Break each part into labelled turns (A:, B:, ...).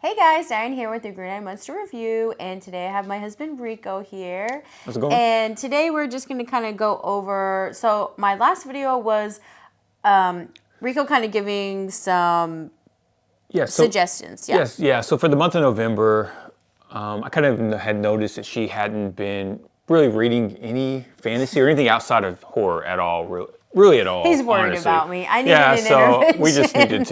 A: Hey guys, Diane here with the Green Eyed Monster Review, and today I have my husband Rico here.
B: How's it going?
A: And today we're just going to kind of go over, so my last video was Rico kind of giving some suggestions.
B: Yeah. So for the month of November, I kind of had noticed that she hadn't been really reading any fantasy or anything outside of horror at all, really at all.
A: He's worried
B: honestly.
A: about me. I need an intervention.
B: We just needed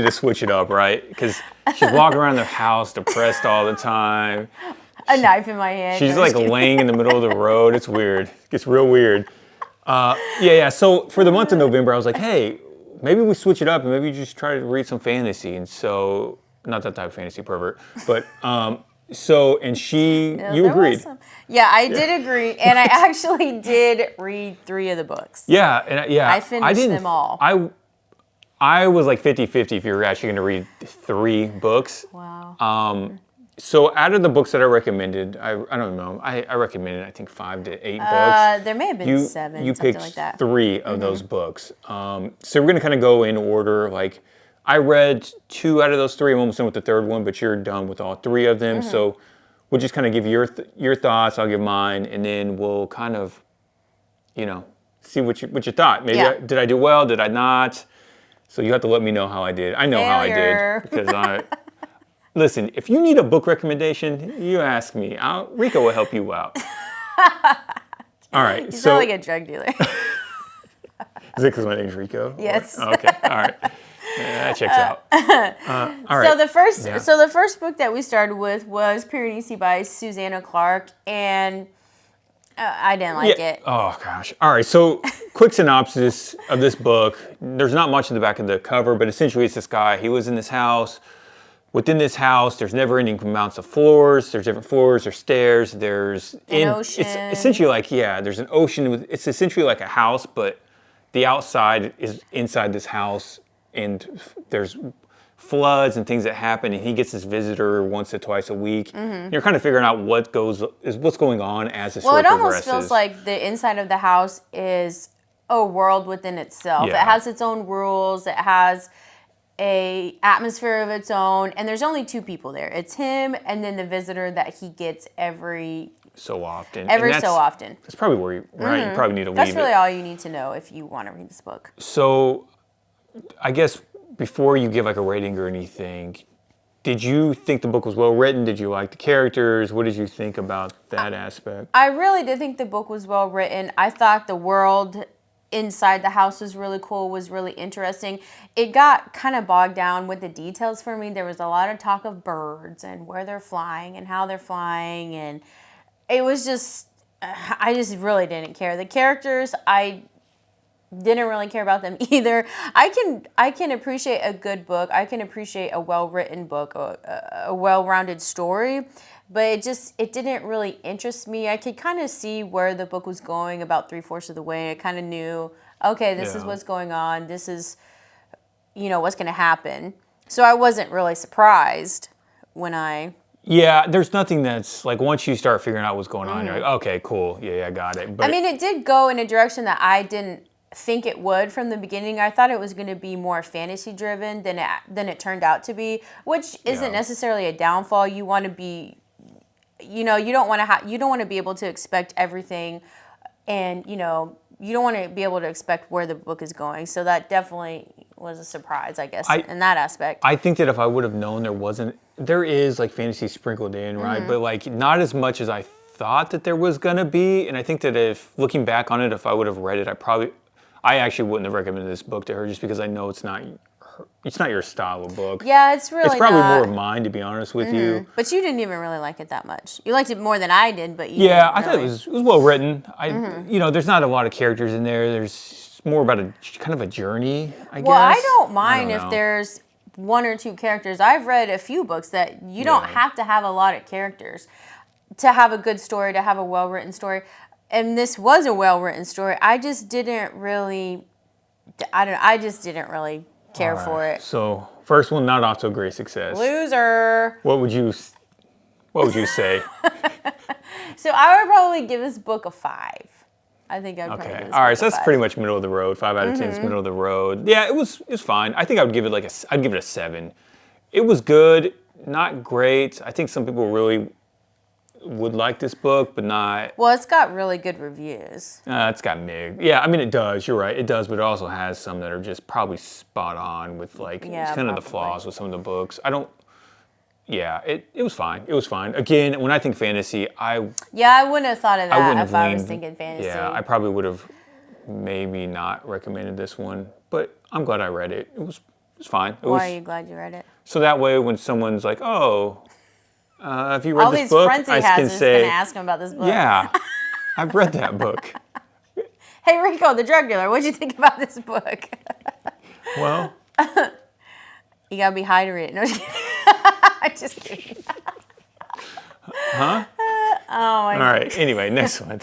B: to switch it up, right? Because she's walking around the house depressed all the time.
A: A knife in my hand.
B: She's like laying in the middle of the road. It's weird. It gets real weird. So for the month of November, I was like, hey, maybe we switch it up and maybe just try to read some fantasy. And so, not that type of fantasy pervert, but you agreed.
A: Yeah, I did agree, and I actually did read 3 of the books.
B: I
A: finished them all.
B: I was like 50-50 if you were actually going to read 3 books.
A: Wow.
B: So out of the books that I recommended, I don't know, I recommended I think 5 to 8 books.
A: There may have been 7,
B: you
A: something
B: picked
A: like that.
B: 3 of those books. So we're going to kind of go in order. Like I read 2 out of those 3. I'm almost done with the 3rd one, but you're done with all 3 of them. So we'll just kind of give your thoughts. I'll give mine, and then we'll kind of, see what you thought. Maybe did I do well? Did I not? So you have to let me know how I did. I know how I did because listen, if you need a book recommendation, you ask me. Rico will help you out. All right.
A: You sound like a drug dealer.
B: Is it because my name's Rico?
A: Yes.
B: Okay. All right. Yeah, that checks out. All right.
A: So the first book that we started with was Piranesi by Susanna Clarke, and I didn't like it.
B: Oh gosh. All right. So quick synopsis of this book. There's not much in the back of the cover, but essentially it's this guy. He was in this house. Within this house, there's never-ending amounts of floors. There's different floors. There's stairs. There's
A: an ocean.
B: It's essentially there's an ocean. It's essentially like a house, but the outside is inside this house, and there's floods and things that happen. And he gets this visitor once or twice a week. You're kind of figuring out what's going on as the story progresses.
A: Well, it almost feels like the inside of the house is a world within itself.
B: Yeah.
A: It has its own rules. It has a atmosphere of its own, and there's only 2 people there. It's him and then the visitor that he gets every
B: so often.
A: So often.
B: That's probably where you probably need to leave it.
A: That's really all you need to know if you want to read this book.
B: So I guess before you give like a rating or anything, did you think the book was well written? Did you like the characters? What did you think about that aspect?
A: I really did think the book was well written. I thought the world inside the house was really cool, was really interesting. It got kind of bogged down with the details for me. There was a lot of talk of birds and where they're flying and how they're flying, and it was just, I just really didn't care. The characters, I didn't really care about them either. I can appreciate a good book. I can appreciate a well-written book, a well-rounded story, but it didn't really interest me. I could kind of see where the book was going about 3/4 of the way. I kind of knew, okay, this is what's going on. This is, what's going to happen. So I wasn't really surprised when I...
B: Yeah, there's nothing that's like once you start figuring out what's going on, you're like, okay, cool. Yeah, I got it. But
A: I mean, it did go in a direction that I didn't think it would from the beginning. I thought it was going to be more fantasy driven than it turned out to be, which isn't necessarily a downfall. You want to be, you don't want to be able to expect everything, and you don't want to be able to expect where the book is going. So that definitely was a surprise, I guess, in that aspect.
B: I think that if I would have known there is like fantasy sprinkled in, right? But like not as much as I thought that there was gonna be. And I think that if looking back on it, if I would have read it, I actually wouldn't have recommended this book to her just because I know it's not your style of book.
A: Yeah, it's really
B: It's probably
A: not.
B: more of mine, to be honest with you.
A: But you didn't even really like it that much. You liked it more than I did, but
B: I thought it was well written. There's not a lot of characters in there. There's more about a kind of a journey, I guess.
A: Well, I don't mind if there's 1 or 2 characters. I've read a few books that you don't have to have a lot of characters to have a good story, to have a well-written story. And this was a well-written story. I just didn't really care for it.
B: So, first one, not off to a great success.
A: Loser.
B: What would you say?
A: So I would probably give this book a 5. I think I'd probably give this
B: all right,
A: book
B: so
A: a
B: that's
A: 5.
B: pretty much middle of the road. 5 out of 10 is middle of the road. Yeah, it was fine. I think I would give it I'd give it a 7. It was good. not great. I think some people really would like this book, but not.
A: Well, it's got really good reviews.
B: It's got mid. Yeah, I mean it does. You're right, it does, but it also has some that are just probably spot on with like kind of the flaws with some of the books. I don't. Yeah, it was fine. It was fine. Again, when I think fantasy, I
A: wouldn't have thought of that if I was
B: leaned,
A: thinking fantasy.
B: Yeah, I probably would have maybe not recommended this one, but I'm glad I read it. It was fine.
A: Why are you glad you read it?
B: So that way, when someone's like, "Oh, have you read
A: all
B: this
A: these
B: book?"
A: friends he
B: I
A: has
B: can
A: are just
B: say,
A: gonna ask him about this book.
B: "Yeah, I've read that book."
A: Hey Rico, the drug dealer, what'd you think about this book?
B: Well,
A: you gotta be high to read it. No, just kidding.
B: Huh?
A: Oh my.
B: All right. Anyway, next one.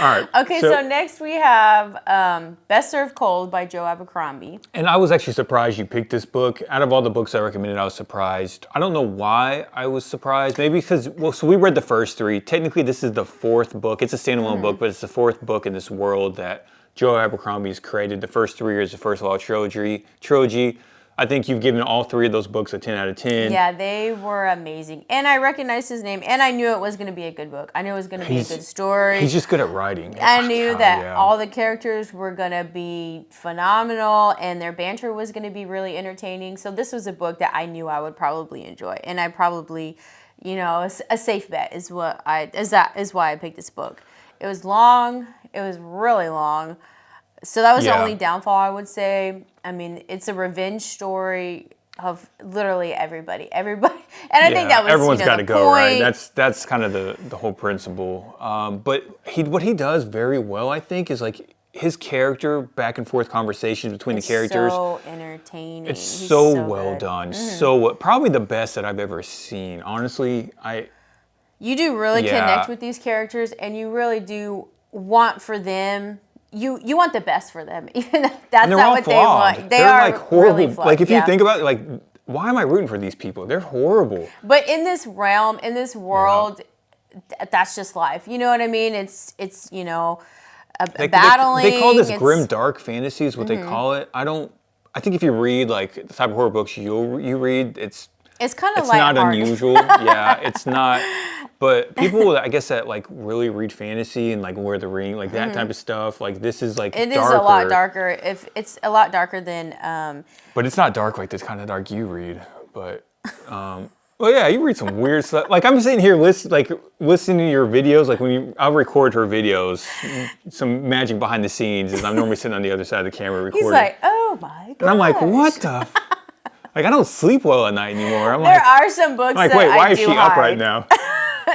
B: All right.
A: Okay, so next we have Best Served Cold by Joe Abercrombie.
B: And I was actually surprised you picked this book. Out of all the books I recommended, I was surprised. I don't know why I was surprised. Maybe because, so we read the first three. Technically, this is the fourth book. It's a standalone book, but it's the fourth book in this world that Joe Abercrombie's created. The first three is the First Law trilogy. I think you've given all three of those books a 10 out of 10.
A: Yeah, they were amazing. And I recognized his name, and I knew it was going to be a good book. I knew it was going to be a good story.
B: He's just good at writing.
A: I knew that all the characters were going to be phenomenal, and their banter was going to be really entertaining. So this was a book that I knew I would probably enjoy. And I probably, a safe bet is why I picked this book. It was long. It was really long. So that was the only downfall, I would say. I mean, it's a revenge story of literally everybody. And I think that was
B: everyone's got to go,
A: point.
B: right? That's kind of the whole principle. But what he does very well, I think, is like his character back and forth conversations between the characters.
A: So entertaining.
B: It's so well done. So probably the best that I've ever seen. Honestly,
A: you do really connect with these characters, and you really do want for them. You want the best for them. Even that's not what they want.
B: They're
A: are
B: like horrible.
A: Really flawed.
B: Like if you think about it, like why am I rooting for these people? They're horrible.
A: But in this realm, in this world, that's just life. You know what I mean? It's battling.
B: They call this grim dark fantasy is what they call it. I think if you read like the type of horror books you read, it's
A: kind of
B: it's not unusual. Yeah, it's not. But people, I guess, that like really read fantasy and like Lord of the Ring, like that type of stuff, like this is like
A: it is a lot darker. If it's a lot darker than.
B: But it's not dark like this kind of dark you read. But well, yeah, you read some weird stuff. Like I'm sitting here listening to your videos. Like I'll record her videos, some magic behind the scenes, and I'm normally sitting on the other side of the camera recording.
A: He's like, oh my god.
B: And I'm like, what the. Like I don't sleep well at night anymore.
A: There are some books that
B: wait, why
A: I
B: is
A: do
B: she
A: hide.
B: up right now?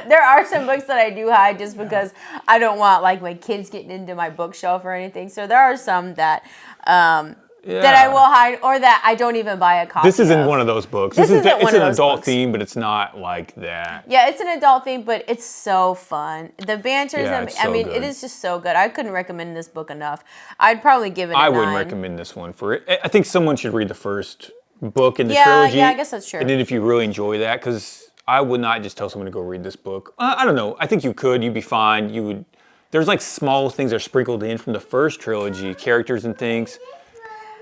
A: There are some books that I do hide just because I don't want like my kids getting into my bookshelf or anything. So there are some that that I will hide or that I don't even buy a copy.
B: This isn't one of those books. It's an adult
A: books.
B: theme, but it's not like that.
A: Yeah, it's an adult theme, but it's so fun. The banter's,
B: good.
A: It is just so good. I couldn't recommend this book enough. I'd probably give it a 9.
B: I wouldn't recommend this one for it. I think someone should read the first book in the trilogy.
A: Yeah, I guess that's true.
B: And then if you really enjoy that, because I would not just tell someone to go read this book. I don't know. I think you could. You'd be fine. There's like small things that are sprinkled in from the first trilogy, characters and things.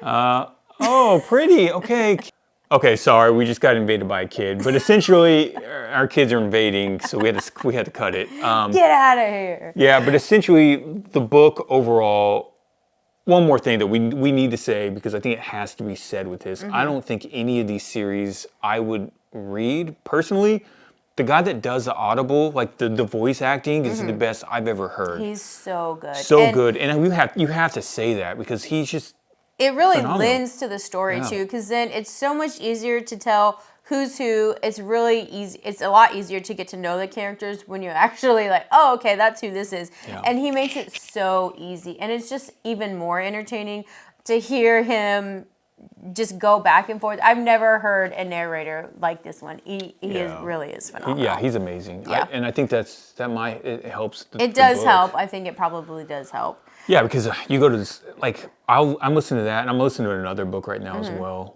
B: Oh, pretty. Okay. Okay, sorry. We just got invaded by a kid. But essentially, our kids are invading, so we had to cut it.
A: Get out of here.
B: Yeah, but essentially, the book overall. One more thing that we need to say, because I think it has to be said with this. I don't think any of these series I would read personally. The guy that does the audible, like the voice acting, is the best I've ever heard.
A: He's so good.
B: So good. And you have to say that because he's just
A: it really
B: phenomenal.
A: lends to the story too, because then it's so much easier to tell who's who. It's really easy. It's a lot easier to get to know the characters when you're actually like, oh, okay, that's who this is. Yeah. And he makes it so easy. And it's just even more entertaining to hear him just go back and forth. I've never heard a narrator like this one. He really is phenomenal.
B: Yeah, he's amazing. Yeah. And I think it helps.
A: It does help. I think it probably does help.
B: Yeah, because you go to this, like, I'm listening to that, and I'm listening to another book right now as well.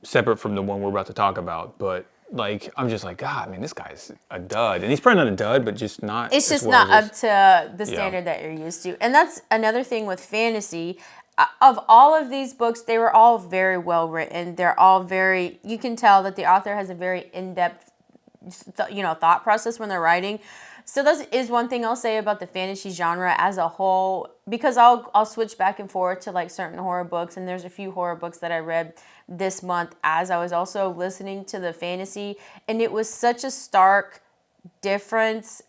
B: Separate from the one we're about to talk about, but like I'm just like, God, man, this guy's a dud, and he's probably not a dud, but just not.
A: It's just not up to the standard that you're used to, and that's another thing with fantasy. of all of these books, they were all very well written. They're all you can tell that the author has a very in-depth, thought process when they're writing. So that is one thing I'll say about the fantasy genre as a whole, because I'll switch back and forth to like certain horror books, and there's a few horror books that I read this month as I was also listening to the fantasy, and it was such a stark difference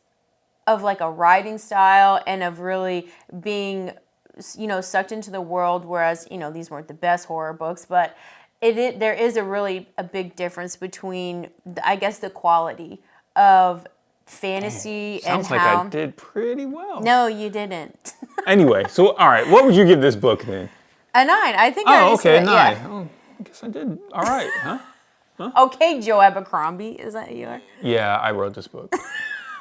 A: of like a writing style and of really being, sucked into the world, whereas, these weren't the best horror books, but there is a big difference between, I guess, the quality of fantasy.
B: Sounds
A: and
B: like
A: how...
B: I did pretty well.
A: No, you didn't.
B: Anyway, so all right, what would you give this book then?
A: A 9. I think I already
B: okay,
A: said
B: 9.
A: Yeah.
B: Oh, I guess I did. All right, huh?
A: Okay, Joe Abercrombie, is that you?
B: Yeah, I wrote this book.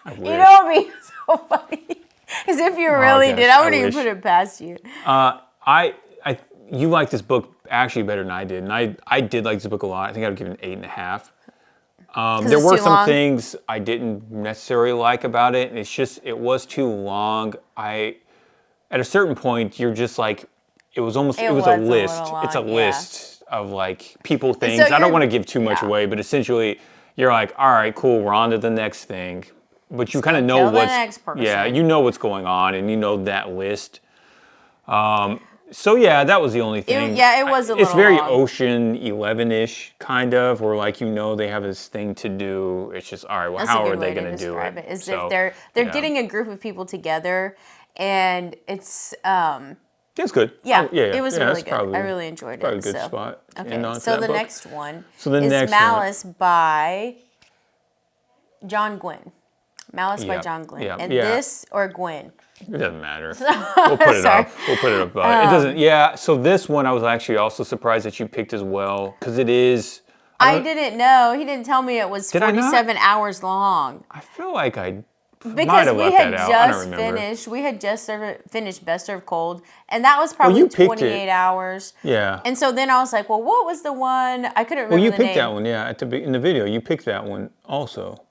B: I wish.
A: You know what would be so funny? As if you really
B: gosh,
A: did. I wouldn't
B: I
A: even
B: wish.
A: put it past you.
B: You like this book actually better than I did, and I did like this book a lot. I think I would give it an 8.5. There
A: it's
B: were
A: too
B: some
A: long?
B: things I didn't necessarily like about it. It was too long. At a certain point, you're just like, it was a list. It's a list of like people, things. I don't want to give too much away, but essentially, you're like, all right, cool, we're on to the next thing. But you kind of know
A: kill the next person.
B: Yeah, you know what's going on, and you know that list. So yeah, that was the only thing.
A: It was a little
B: It's very
A: long.
B: Ocean 11-ish kind of, where like they have this thing to do. It's just all right. Well,
A: That's
B: how
A: a
B: are
A: good
B: they
A: way to
B: going to do
A: describe
B: it?
A: Is
B: So,
A: if they're
B: yeah.
A: getting a group of people together, and it's
B: It's good.
A: yeah,
B: yeah.
A: it was
B: yeah,
A: really
B: that's
A: good.
B: probably,
A: I really enjoyed it.
B: Probably a good
A: so.
B: spot. to
A: Okay,
B: end on
A: so
B: for
A: the
B: that book.
A: next one
B: So the
A: is
B: next one.
A: Malice by John Gwynne. Malice by
B: Yeah,
A: John Gwynne.
B: yeah,
A: And
B: yeah.
A: this or Gwynne?
B: It doesn't matter. We'll put it
A: Sorry.
B: up. We'll put it up. It doesn't. Yeah. So this one, I was actually also surprised that you picked as well, because it is.
A: I didn't know. He didn't tell me it was
B: Did I not?
A: 47 hours long.
B: I feel like I might
A: Because
B: have
A: we
B: left
A: had
B: that out. I don't
A: just
B: remember.
A: finished. We had just finished Best Served Cold, and that was probably
B: you picked
A: 28
B: it.
A: hours.
B: Yeah.
A: And so then I was like, well, what was the one? I couldn't remember
B: Well, you
A: the
B: picked
A: name.
B: that one, yeah. In the video, you picked that one also.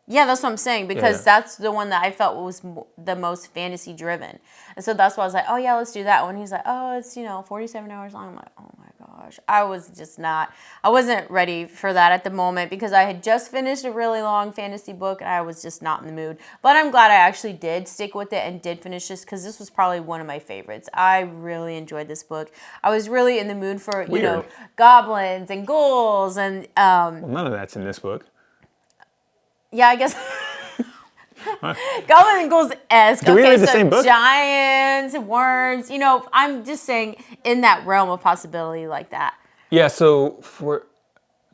A: Yeah, that's what I'm saying, because
B: Yeah.
A: that's the one that I felt was the most fantasy driven. And so that's why I was like, oh yeah, let's do that one. He's like, oh, it's 47 hours long. I'm like, oh my gosh. I wasn't ready for that at the moment, because I had just finished a really long fantasy book and I was just not in the mood. But I'm glad I actually did stick with it and did finish this, because this was probably one of my favorites. I really enjoyed this book. I was really in the mood for,
B: Weird.
A: goblins and ghouls and
B: Well, none of that's in this book.
A: yeah, I guess Goblin and Ghouls-esque.
B: Do we
A: Okay,
B: read the
A: so
B: same book?
A: giants, worms, I'm just saying in that realm of possibility like that.
B: Yeah, so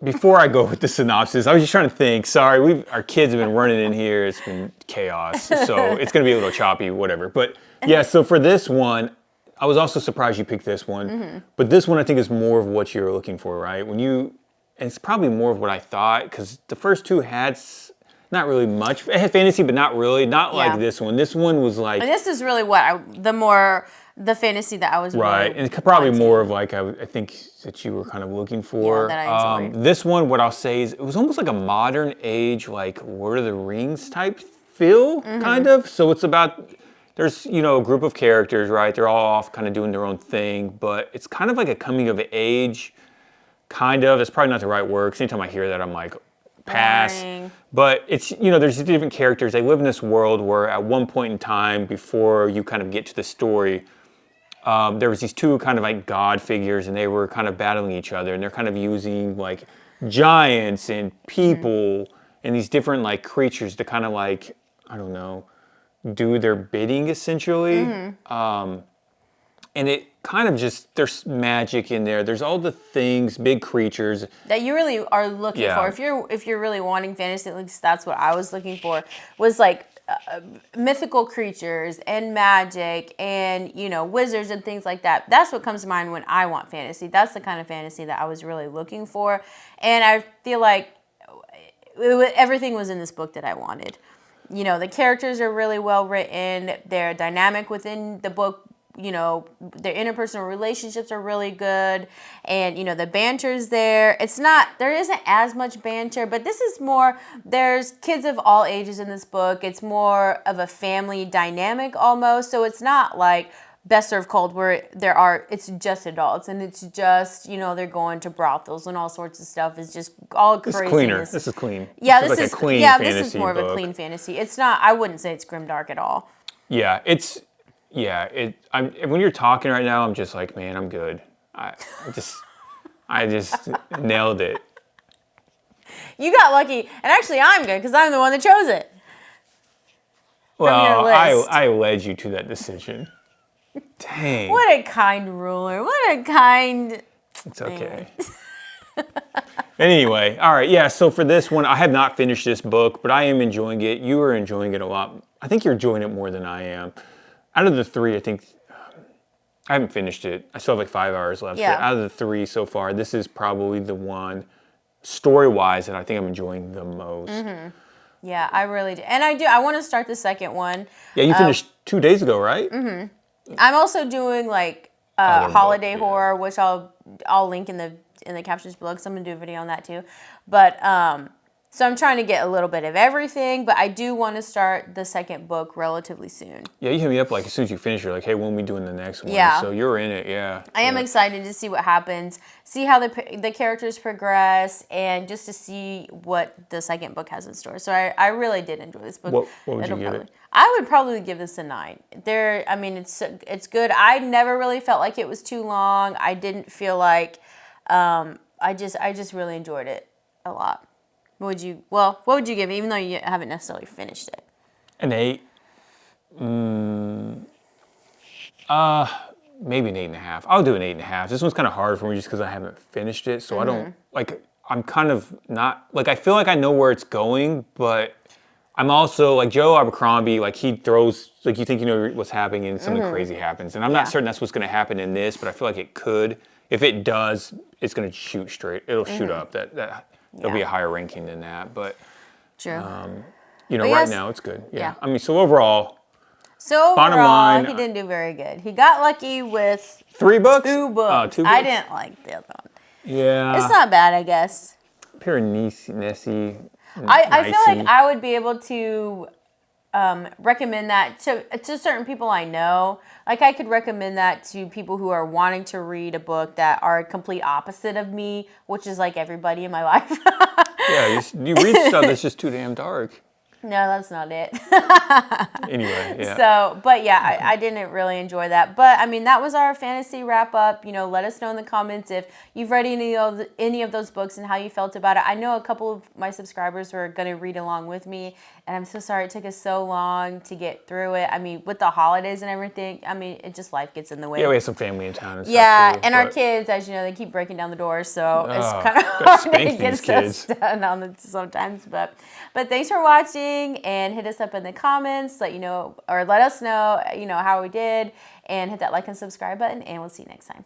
B: before I go with the synopsis, I was just trying to think. Sorry, our kids have been running in here. It's been chaos. So it's going to be a little choppy, whatever. But yeah, so for this one, I was also surprised you picked this one.
A: Mm-hmm.
B: But this one I think is more of what you're looking for, right? And it's probably more of what I thought, because the first two had not really much. It had fantasy, but not really. Not
A: Yeah.
B: like this one. This one was like...
A: And this is really the fantasy that I was
B: Right,
A: really
B: and probably
A: wanting.
B: more of like I think that you were kind of looking for.
A: Yeah, that I enjoyed.
B: This one, what I'll say is, it was almost like a modern age, like Lord of the Rings type feel,
A: Mm-hmm.
B: kind of. So it's about, there's a group of characters, right? They're all off kind of doing their own thing, but it's kind of like a coming of age, kind of. It's probably not the right word, 'cause anytime I hear that, I'm like, pass.
A: Boring.
B: But it's, there's different characters. They live in this world where at one point in time, before you kind of get to the story, there was these two kind of like god figures, and they were kind of battling each other, and they're kind of using like giants and people and these different like creatures to kind of like, I don't know, do their bidding essentially. And it kind of just, there's magic in there. There's all the things, big creatures.
A: That you really are looking
B: Yeah.
A: for. If you're really wanting fantasy, at least that's what I was looking for, was like mythical creatures and magic and wizards and things like that. That's what comes to mind when I want fantasy. That's the kind of fantasy that I was really looking for, and I feel like everything was in this book that I wanted. The characters are really well written. They're dynamic within the book. Their interpersonal relationships are really good, and the banter's there. There isn't as much banter, but this is more, there's kids of all ages in this book. It's more of a family dynamic almost, so it's not like Best Served Cold, where it's just adults and it's just, they're going to brothels and all sorts of stuff. It's just all crazy.
B: It's cleaner. This is clean.
A: Yeah,
B: this is like a clean
A: this
B: fantasy
A: is more
B: book.
A: of a clean fantasy. It's not. I wouldn't say it's grimdark at all.
B: Yeah, when you're talking right now, I'm just like, man, I'm good. I just nailed it.
A: You got lucky, and actually, I'm good because I'm the one that chose it.
B: Well,
A: From your list.
B: I led you to that decision. Dang.
A: What a kind ruler. What a kind.
B: It's okay. Anyway, all right, yeah, so for this one, I have not finished this book, but I am enjoying it. You are enjoying it a lot. I think you're enjoying it more than I am. Out of the three, I think, I haven't finished it. I still have like 5 hours left.
A: Yeah.
B: But out of the three so far, this is probably the one, story-wise, that I think I'm enjoying the most.
A: Mm-hmm. Yeah, I really do. And I want to start the second one.
B: Yeah, you finished 2 days ago, right?
A: Mm-hmm. I'm also doing like holiday horror, which I'll link in the captions below because I'm gonna do a video on that too. But so I'm trying to get a little bit of everything, but I do want to start the second book relatively soon.
B: Yeah, you hit me up like as soon as you finish, you're like, hey, when are we doing the next one?
A: Yeah.
B: So you're in it, yeah.
A: I am excited to see what happens, see how the characters progress, and just to see what the second book has in store. So I really did enjoy this book.
B: What would you give it?
A: I would probably give this a 9. It's good. I never really felt like it was too long. I didn't feel like I just really enjoyed it a lot. What would you give it, even though you haven't necessarily finished it?
B: An 8. Maybe an 8.5. I'll do an 8.5. This one's kind of hard for me just because I haven't finished it. So I don't, I'm kind of not, I feel like I know where it's going, but I'm also, like Joe Abercrombie, he throws, you think you know what's happening and something crazy happens. And I'm not certain that's what's going to happen in this, but I feel like it could. If it does, it's going to shoot straight. It'll shoot up. There'll be a higher ranking than that. But,
A: true.
B: Right now it's good. Yeah. I mean, so overall, bottom line,
A: he didn't do very good. He got lucky with
B: 3 books?
A: 2 books.
B: Oh, 2 books?
A: I didn't like the other one.
B: Yeah.
A: It's not bad, I guess.
B: Piranesi.
A: I feel like I would be able to recommend that to certain people I know. Like I could recommend that to people who are wanting to read a book that are a complete opposite of me, which is like everybody in my life.
B: Yeah, you read stuff that's just too damn dark.
A: No, that's not it.
B: Anyway, yeah.
A: So, but yeah, I didn't really enjoy that. But I mean, that was our fantasy wrap up. Let us know in the comments if you've read any of those books and how you felt about it. I know a couple of my subscribers were going to read along with me, and I'm so sorry it took us so long to get through it. I mean, with the holidays and everything, I mean, it just life gets in the way.
B: Yeah, we have some family in town and
A: yeah,
B: stuff too,
A: and our kids, as you know, they keep breaking down the doors, so it's kind of hard to get stuff done on it sometimes. But thanks for watching. And hit us up in the comments, let us know, how we did, and hit that like and subscribe button, and we'll see you next time.